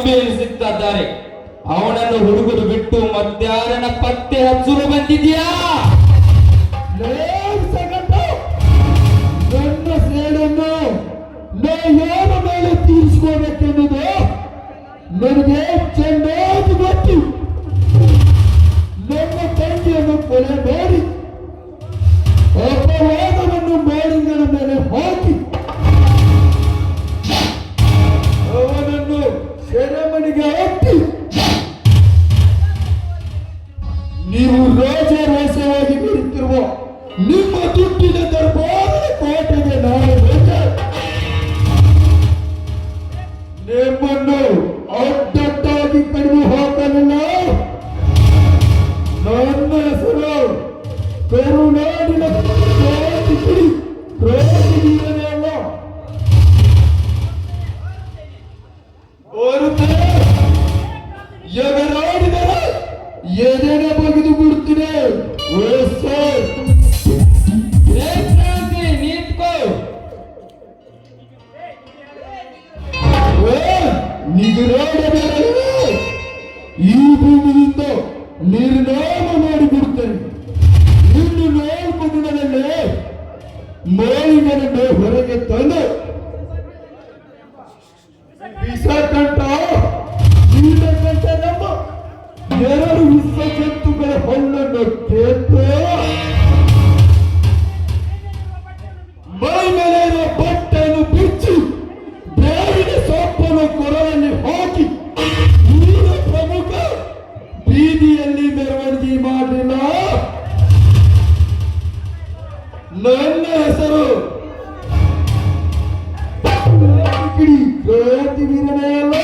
ಕಂಬಿಯಲ್ಲಿ ಸಿಗ್ತಾ ಇದ್ದಾರೆ. ಅವನನ್ನು ಹುಡುಗರು ಬಿಟ್ಟು ಮಧ್ಯಾಹ್ನ ಪತ್ತೆ ಹಚ್ಚಲು ಬಂದಿದ್ಯಾ? ನನ್ನ ಸೇಡನ್ನು ಯಾರ ಮೇಲೆ ತೀರಿಸಿಕೋಬೇಕೆನ್ನುವುದು ನನಗೆ ಚೆನ್ನಾಗಿ ಗೊತ್ತು. ನನ್ನ ತಂಗಿಯನ್ನು ಕೊಲೆ ಮಾಡಿ ಅಪವಾದವನ್ನು ಬೋರಿಂಗನ ಮೇಲೆ ಹಾಕಿ ಅವನನ್ನು ಸೆರೆಮನೆಗೆ ಹಾಕಿ ನೀವು ರಾಜರೋಷವಾಗಿ ಬರುತ್ತಿರುವ ನಿಮ್ಮ ದುಡ್ಡಿನ ದರ್ಬಾರದ ಕೋಟೆಗೆ ನಾನು ನಿಮ್ಮನ್ನು ಅಡ್ಡಡ್ಡಾಗಿ ಕಡಿದು ಹಾಕಲಿಲ್ಲ. ನನ್ನ ಹೆಸರು ಕರುನಾಡಿನ ಕ್ರಾಂತಿವೀರನೇ ಅಲ್ಲ. ಎಗರಾಡಿದರೆ ಎದೆನೆ ಬಗೆದು ಬಿಡ್ತೀನಿ. ಈ ಭೂಮಿಯಿಂದ ನಿರ್ನಾಮ ಮಾಡಿಬಿಡುತ್ತೇನೆ. ಇನ್ನು 4 ದಿನದಲ್ಲೇ ಮಾಲಿನ್ಯವನ್ನು ಹೊರಗೆ ತಂದು ವಿಷಕಂಠ ನೀಲಕಂಠ ನಮ್ಮ 2 ವಿಷ ಜಂತುಗಳ ಹಲ್ಲನ್ನು ಕೇತ್ತು ಮೈ ಮೇಲೆ ಬಟ್ಟೆಯನ್ನು ಬಿಚ್ಚಿ ಬೇವಿನ ಸೊಪ್ಪನ್ನು ಕೊರಳಲ್ಲಿ ಹಾಕಿ ಊರ ಪ್ರಮುಖ ಬೀದಿಯಲ್ಲಿ ಮೆರವಣಿಗೆ ಮಾಡಲಿಲ್ಲ. ನನ್ನ ಹೆಸರು ಕ್ರಾಂತಿವೀರನೇ ಅಲ್ಲ.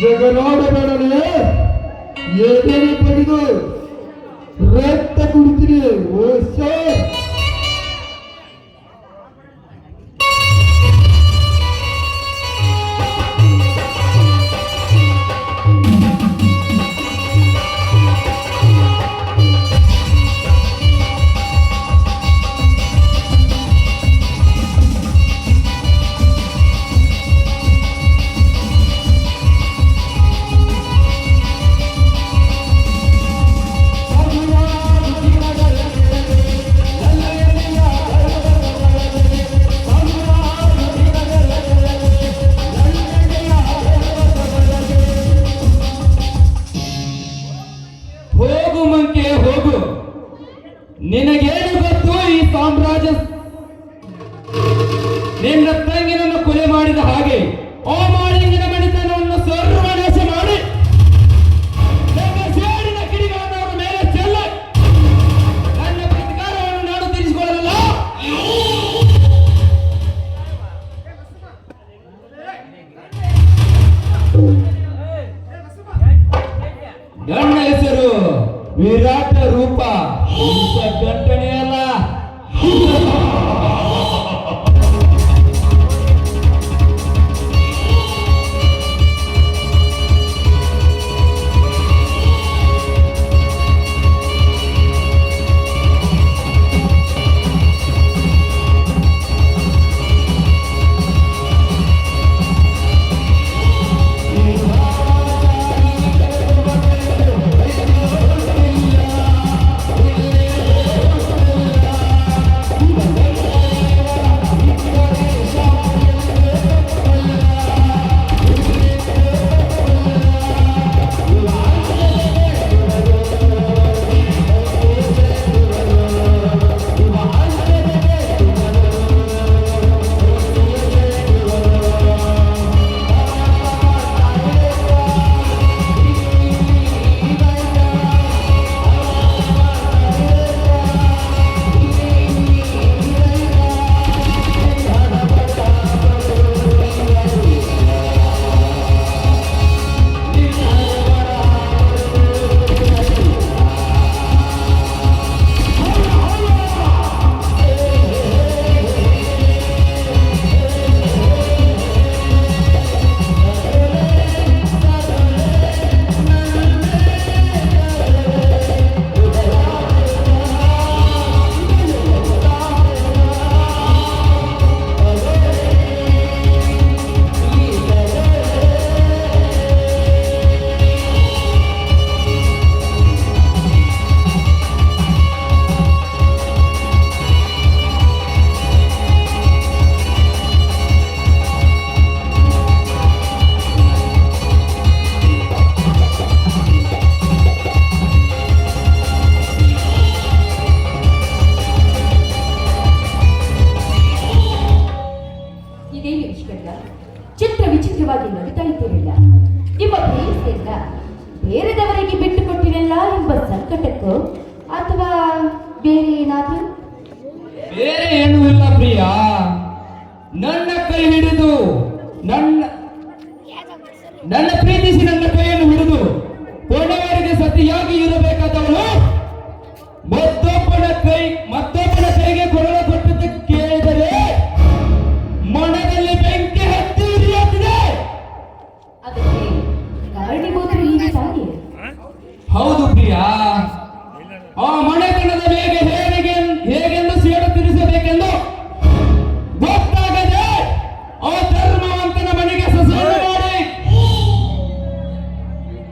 ಜಗನಾಡಬೇಡನೆ ಎದೆನೆ ಬಗೆದು ರಕ್ತ ಕುಡಿತೀನಿ. ನಿನಗೇನು ಗೊತ್ತು? ಈ ಸಾಮ್ರಾಜ್ಯ ನಿನ್ನ ತಂಗಿನನ್ನು ಕೊಲೆ ಮಾಡಿದ ಹಾಗೆ ಆ ಮಾಳಿಂಗನ ಮನೆತನವನ್ನು ಸರ್ವನಾಶ ಮಾಡಿ ನನ್ನ ಸೇಡಿನ ಕಿಡಿಗಳನ್ನು ಅವರ ಮೇಲೆ ಚೆಲ್ಲ ನನ್ನ ಪ್ರತಿಕಾರವನ್ನು ನಾನು ತೀರಿಸಿಕೊಳ್ಳಲ್ಲ. ನನ್ನ ಹೆಸರು ವಿರಾಟ ರೂಪ, ಗಂಟನೆ ಅಲ್ಲ. ಮುಷ್ಕಂಡ ಚಿತ್ರ ವಿಚಿತ್ರವಾಗಿ ನಗುತ್ತಾ ಇದ್ದೀರಲ್ಲ. ನಿಮ್ಮ ಪ್ರೇಯಸಿಯನ್ನ ಬೇರೆದವರಿಗೆ ಬಿಟ್ಟು ಕೊಟ್ಟಿರಲ್ಲ ಎಂಬ ಸಂಕಟಕ್ಕೋ ಅಥವಾ ಬೇರೆ ಏನಾದರೂ? ಬೇರೆ ಏನೂ ಇಲ್ಲ ಪ್ರಿಯ. ನನ್ನ ಕೈ ಹಿಡಿದು ನನ್ನ ಪ್ರೀತಿಸಿ ನನ್ನ ಕೈಯನ್ನು ಹಿಡಿದು ಕೊನೆಯವರೆಗೆ ಸತಿಯಾಗಿ ಇರಬೇಕಾದವಳು ಮತ್ತೊಬ್ಬನ ಕೈಗೆ ಕೊರಳ ಕೊಟ್ಟದ್ದು ಕೇಳಿದರೆ ಮನದಲ್ಲಿ ಬೆಂಕಿ ಹತ್ತಿ ಉರಿಯುತ್ತಿದೆ. ಅದಕ್ಕೆ ಕಾರಣೀಭೂತರು ಹೀಗೆ ತಾನೇ? ಹೌದು ಪ್ರಿಯ. ಆ ಮನೆತನದ ಮೇಲೆ ಹೇಗೆಂದು ಸೇಡು ತೀರಿಸಬೇಕೆಂದು ಗೊತ್ತಾಗದೆ ಆ ಧರ್ಮವಂತನ ಮನೆಗೆ ಸಸಾರ ಮಾಡಿ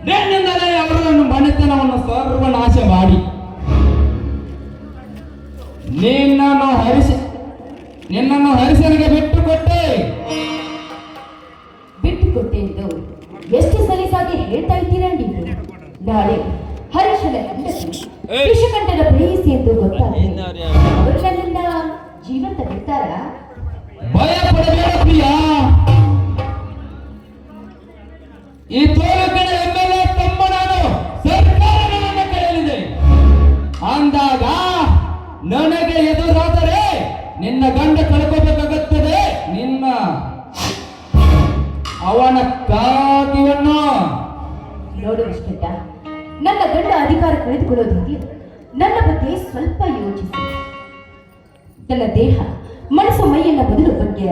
ನಿನ್ನಿಂದಲೇ ಅವರನ್ನು ಮನೆತನವನ್ನು ಸರ್ವನಾಶ ಮಾಡಿ ನಿನ್ನನ್ನು ಹರಿಸನಿಗೆ ಬಿಟ್ಟುಕೊಟ್ಟೆ ಎಂದು ಎಷ್ಟು ಸಲೀಸಾಗಿ ಹೇಳ್ತಾ ಇದ್ದೀರಾ ನೀವು? ನಾಳೆ ಹರೀಶನ ಹೆಂಡತಿ ವಿಷಕಂಠನ ಪ್ರೇಯಸಿ ಎಂದು ಗೊತ್ತಾಗಿದೆ. ಅವರು ನನ್ನನ್ನ ಜೀವಂತ ಬಿಡ್ತಾರಾ? ಭಯ ಪಡಬೇಡ ಪ್ರಿಯ. ಈ ತಾಲೂಕಿನ MLA ತಮ್ಮ ನಾನು ಸರ್ಕಾರಗಳನ್ನು ಕರೆಯಲಿದೆ ಅಂದಾಗ ನನಗೆ ಎದುರಾದರೆ ನಿನ್ನ ಗಂಡ ಕಳ್ಕೋಬೇಕಾಗುತ್ತದೆ. ಅವನ ಕಾಗಿವನ್ನು ನೋಡು ವಿಷ್ಕಂಠ, ನನ್ನ ಗಂಡ ಅಧಿಕಾರ ಕಳೆದುಕೊಳ್ಳೋದಾಗ್ಲಿ ನನ್ನ ಬಗ್ಗೆ ಸ್ವಲ್ಪ ಯೋಚಿಸಿ. ನನ್ನ ದೇಹ ಮನಸ್ಸು ಮೈಯನ್ನ ಬದಲು ಬಗ್ಗೆ